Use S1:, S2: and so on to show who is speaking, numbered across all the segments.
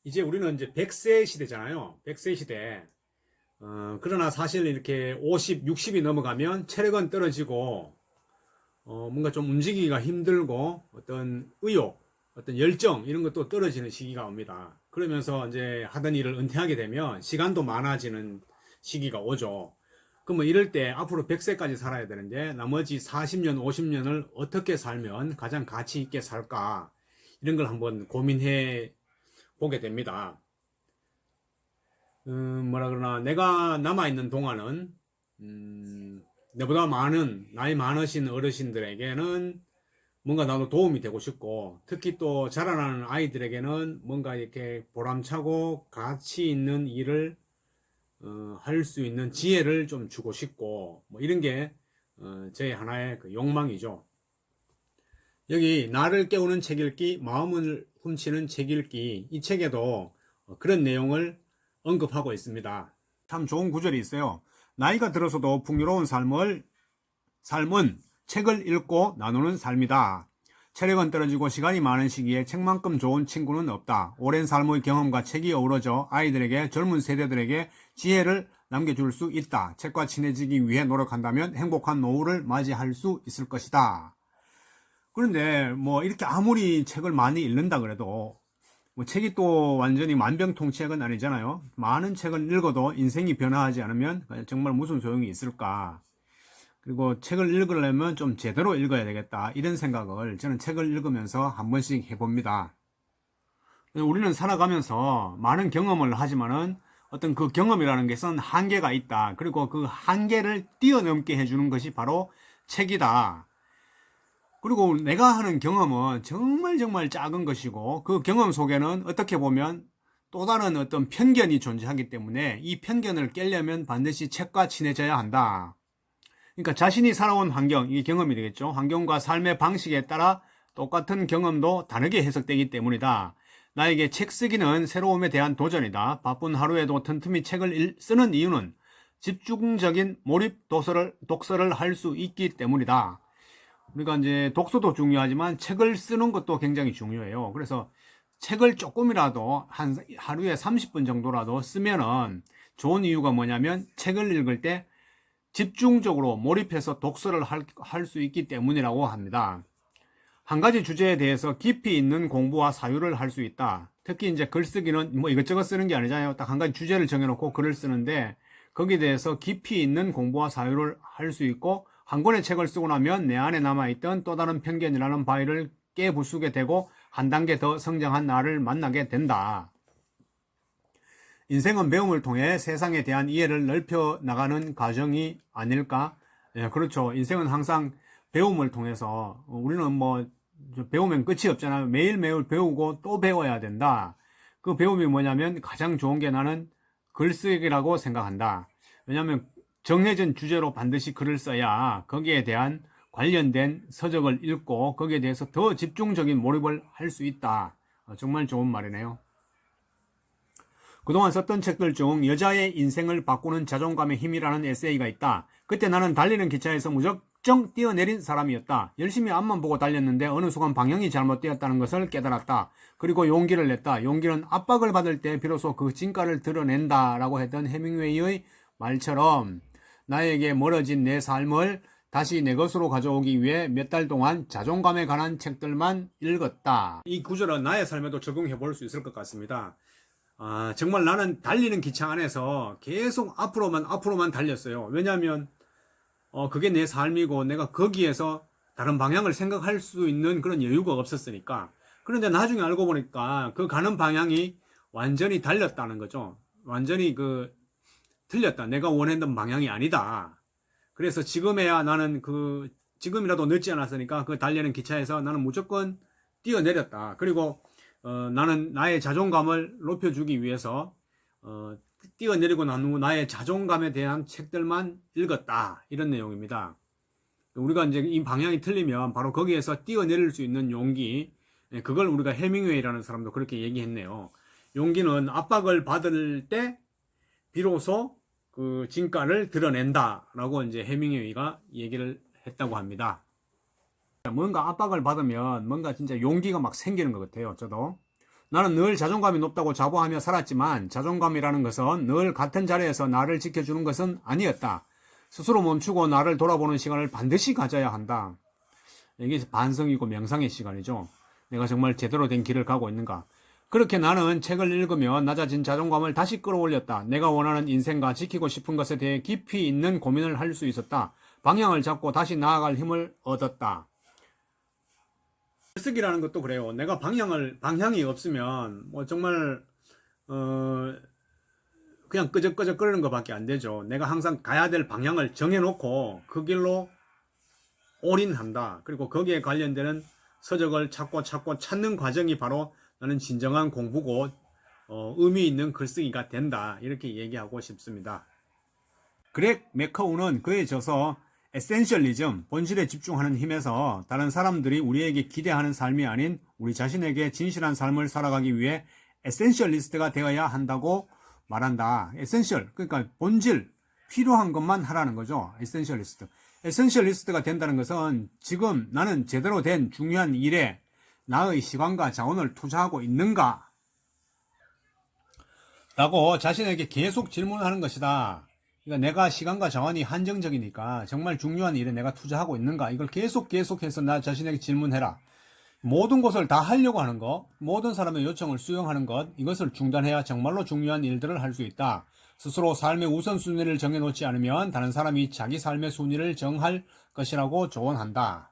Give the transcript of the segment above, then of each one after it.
S1: 이제 우리는 이제 100세 시대잖아요. 100세 시대. 그러나 사실 이렇게 50, 60이 넘어가면 체력은 떨어지고, 뭔가 좀 움직이기가 힘들고, 어떤 의욕, 어떤 열정, 이런 것도 떨어지는 시기가 옵니다. 그러면서 이제 하던 일을 은퇴하게 되면 시간도 많아지는 시기가 오죠. 그러면 이럴 때 앞으로 100세까지 살아야 되는데, 나머지 40년, 50년을 어떻게 살면 가장 가치 있게 살까? 이런 걸 한번 고민해 보게 됩니다. 뭐라 그러나, 내가 남아있는 동안은, 내보다 나이 많으신 어르신들에게는 뭔가 나도 도움이 되고 싶고, 특히 또 자라나는 아이들에게는 뭔가 이렇게 보람차고 가치 있는 일을 할 수 있는 지혜를 좀 주고 싶고, 뭐 이런 게 제 하나의 그 욕망이죠. 여기 나를 깨우는 책 읽기, 마음을 훔치는 책 읽기, 이 책에도 그런 내용을 언급하고 있습니다. 참 좋은 구절이 있어요. 나이가 들어서도 풍요로운 삶은 책을 읽고 나누는 삶이다. 체력은 떨어지고 시간이 많은 시기에 책만큼 좋은 친구는 없다. 오랜 삶의 경험과 책이 어우러져 아이들에게, 젊은 세대들에게 지혜를 남겨줄 수 있다. 책과 친해지기 위해 노력한다면 행복한 노후를 맞이할 수 있을 것이다. 그런데 뭐 이렇게 아무리 책을 많이 읽는다 그래도 뭐 책이 또 완전히 만병통치약은 아니잖아요. 많은 책을 읽어도 인생이 변화하지 않으면 정말 무슨 소용이 있을까? 그리고 책을 읽으려면 좀 제대로 읽어야 되겠다, 이런 생각을 저는 책을 읽으면서 한 번씩 해봅니다. 우리는 살아가면서 많은 경험을 하지만은 어떤 그 경험이라는 것은 한계가 있다. 그리고 그 한계를 뛰어넘게 해주는 것이 바로 책이다. 그리고 내가 하는 경험은 정말 작은 것이고, 그 경험 속에는 어떻게 보면 또 다른 어떤 편견이 존재하기 때문에 이 편견을 깨려면 반드시 책과 친해져야 한다. 그러니까 자신이 살아온 환경, 이게 경험이 되겠죠. 환경과 삶의 방식에 따라 똑같은 경험도 다르게 해석되기 때문이다. 나에게 책 쓰기는 새로움에 대한 도전이다. 바쁜 하루에도 틈틈이 책을 쓰는 이유는 집중적인 몰입 독서를 할 수 있기 때문이다. 우리가 이제 독서도 중요하지만 책을 쓰는 것도 굉장히 중요해요. 그래서 책을 조금이라도 하루에 30분 정도라도 쓰면은 좋은 이유가 뭐냐면, 책을 읽을 때 집중적으로 몰입해서 독서를 할 수 있기 때문이라고 합니다. 한 가지 주제에 대해서 깊이 있는 공부와 사유를 할 수 있다. 특히 이제 글쓰기는 뭐 이것저것 쓰는 게 아니잖아요. 딱 한 가지 주제를 정해놓고 글을 쓰는데, 거기에 대해서 깊이 있는 공부와 사유를 할 수 있고, 한 권의 책을 쓰고 나면 내 안에 남아있던 또 다른 편견이라는 바위를 깨부수게 되고 한 단계 더 성장한 나를 만나게 된다. 인생은 배움을 통해 세상에 대한 이해를 넓혀 나가는 과정이 아닐까? 예, 그렇죠. 인생은 항상 배움을 통해서, 우리는 뭐 배우면 끝이 없잖아요. 매일매일 배우고 또 배워야 된다. 그 배움이 뭐냐면, 가장 좋은 게 나는 글쓰기라고 생각한다. 왜냐하면 정해진 주제로 반드시 글을 써야 거기에 대한 관련된 서적을 읽고 거기에 대해서 더 집중적인 몰입을 할 수 있다. 정말 좋은 말이네요. 그동안 썼던 책들 중 여자의 인생을 바꾸는 자존감의 힘이라는 에세이가 있다. 그때 나는 달리는 기차에서 무작정 뛰어내린 사람이었다. 열심히 앞만 보고 달렸는데 어느 순간 방향이 잘못되었다는 것을 깨달았다. 그리고 용기를 냈다. 용기는 압박을 받을 때 비로소 그 진가를 드러낸다 라고 했던 해밍웨이의 말처럼, 나에게 멀어진 내 삶을 다시 내 것으로 가져오기 위해 몇 달 동안 자존감에 관한 책들만 읽었다. 이 구절은 나의 삶에도 적용해 볼 수 있을 것 같습니다. 정말 나는 달리는 기차 안에서 계속 앞으로만 달렸어요. 왜냐하면 그게 내 삶이고 내가 거기에서 다른 방향을 생각할 수 있는 그런 여유가 없었으니까. 그런데 나중에 알고 보니까 그 가는 방향이 완전히 달렸다는 거죠. 완전히 틀렸다. 내가 원했던 방향이 아니다. 그래서 지금에야 나는 지금이라도 늦지 않았으니까 그 달리는 기차에서 나는 무조건 뛰어내렸다. 그리고 나는 나의 자존감을 높여주기 위해서 뛰어내리고 난 후 나의 자존감에 대한 책들만 읽었다. 이런 내용입니다. 우리가 이제 이 방향이 틀리면 바로 거기에서 뛰어내릴 수 있는 용기, 그걸 우리가 해밍웨이라는 사람도 그렇게 얘기했네요. 용기는 압박을 받을 때 비로소 그 진가를 드러낸다라고 이제 해밍웨이가 얘기를 했다고 합니다. 뭔가 압박을 받으면 뭔가 진짜 용기가 막 생기는 것 같아요. 저도 나는 늘 자존감이 높다고 자부하며 살았지만 자존감이라는 것은 늘 같은 자리에서 나를 지켜주는 것은 아니었다. 스스로 멈추고 나를 돌아보는 시간을 반드시 가져야 한다. 이게 반성이고 명상의 시간이죠. 내가 정말 제대로 된 길을 가고 있는가. 그렇게 나는 책을 읽으며 낮아진 자존감을 다시 끌어올렸다. 내가 원하는 인생과 지키고 싶은 것에 대해 깊이 있는 고민을 할 수 있었다. 방향을 잡고 다시 나아갈 힘을 얻었다. 글쓰기라는 것도 그래요. 내가 방향이 없으면 뭐 정말 그냥 끄적끄적 거리는 것밖에 안 되죠. 내가 항상 가야 될 방향을 정해놓고 그 길로 올인한다. 그리고 거기에 관련되는 서적을 찾고 찾는 과정이 바로 나는 진정한 공부고 의미 있는 글쓰기가 된다. 이렇게 얘기하고 싶습니다. 그렉 맥커우는 그에 져서 에센셜리즘, 본질에 집중하는 힘에서 다른 사람들이 우리에게 기대하는 삶이 아닌 우리 자신에게 진실한 삶을 살아가기 위해 에센셜리스트가 되어야 한다고 말한다. 에센셜, 그러니까 본질, 필요한 것만 하라는 거죠. 에센셜리스트. 에센셜리스트가 된다는 것은 지금 나는 제대로 된 중요한 일에 나의 시간과 자원을 투자하고 있는가? 라고 자신에게 계속 질문하는 것이다. 그러니까 내가 시간과 자원이 한정적이니까 정말 중요한 일에 내가 투자하고 있는가? 이걸 계속해서 나 자신에게 질문해라. 모든 것을 다 하려고 하는 것, 모든 사람의 요청을 수용하는 것, 이것을 중단해야 정말로 중요한 일들을 할 수 있다. 스스로 삶의 우선순위를 정해놓지 않으면 다른 사람이 자기 삶의 순위를 정할 것이라고 조언한다.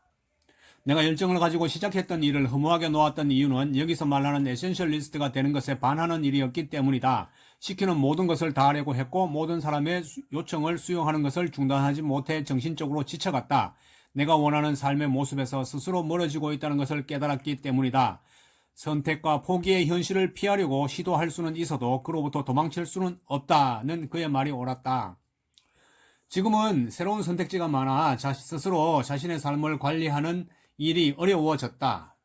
S1: 내가 열정을 가지고 시작했던 일을 허무하게 놓았던 이유는 여기서 말하는 에센셜리스트가 되는 것에 반하는 일이었기 때문이다. 시키는 모든 것을 다 하려고 했고 모든 사람의 요청을 수용하는 것을 중단하지 못해 정신적으로 지쳐갔다. 내가 원하는 삶의 모습에서 스스로 멀어지고 있다는 것을 깨달았기 때문이다. 선택과 포기의 현실을 피하려고 시도할 수는 있어도 그로부터 도망칠 수는 없다는 그의 말이 옳았다. 지금은 새로운 선택지가 많아 스스로 자신의 삶을 관리하는 일이 어려워졌다.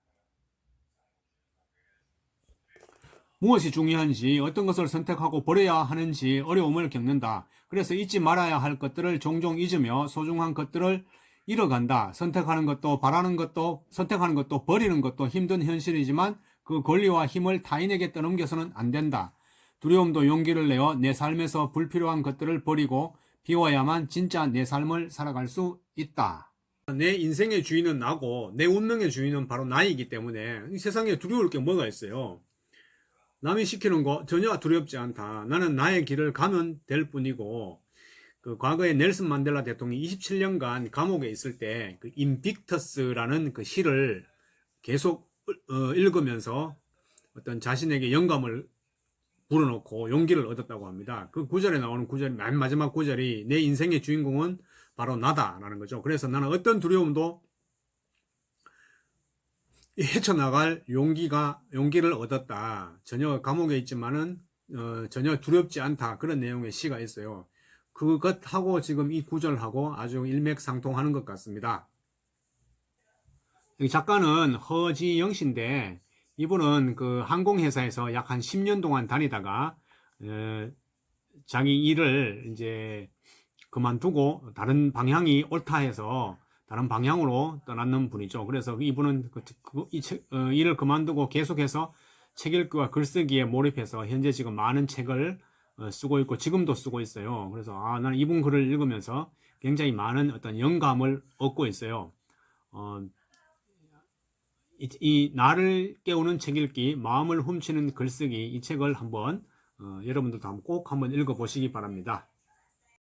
S1: 무엇이 중요한지, 어떤 것을 선택하고 버려야 하는지 어려움을 겪는다. 그래서 잊지 말아야 할 것들을 종종 잊으며 소중한 것들을 잃어간다. 선택하는 것도 버리는 것도 힘든 현실이지만 그 권리와 힘을 타인에게 떠넘겨서는 안 된다. 두려움도 용기를 내어 내 삶에서 불필요한 것들을 버리고 비워야만 진짜 내 삶을 살아갈 수 있다. 내 인생의 주인은 나고 내 운명의 주인은 바로 나이기 때문에 이 세상에 두려울 게 뭐가 있어요. 남이 시키는 거 전혀 두렵지 않다. 나는 나의 길을 가면 될 뿐이고, 그 과거에 넬슨 만델라 대통령이 27년간 감옥에 있을 때 그 인빅터스라는 그 시를 계속 읽으면서 어떤 자신에게 영감을 불어넣고 용기를 얻었다고 합니다. 그 구절에 나오는 구절이 맨 마지막 구절이 내 인생의 주인공은 바로 나다라는 거죠. 그래서 나는 어떤 두려움도 헤쳐나갈 용기를 얻었다. 전혀 감옥에 있지만은 전혀 두렵지 않다. 그런 내용의 시가 있어요. 그것하고 지금 이 구절하고 아주 일맥상통하는 것 같습니다. 여기 작가는 허지영 씨인데 이분은 그 항공회사에서 약 한 10년 동안 다니다가 자기 일을 이제 그만두고 다른 방향이 옳다 해서 다른 방향으로 떠나는 분이죠. 그래서 이분은 일을 그만두고 계속해서 책 읽기와 글쓰기에 몰입해서 현재 지금 많은 책을 쓰고 있고 지금도 쓰고 있어요. 그래서 나는 이분 글을 읽으면서 굉장히 많은 어떤 영감을 얻고 있어요. 이 나를 깨우는 책 읽기, 마음을 훔치는 글쓰기 이 책을 한번 여러분들도 꼭 한번 읽어보시기 바랍니다.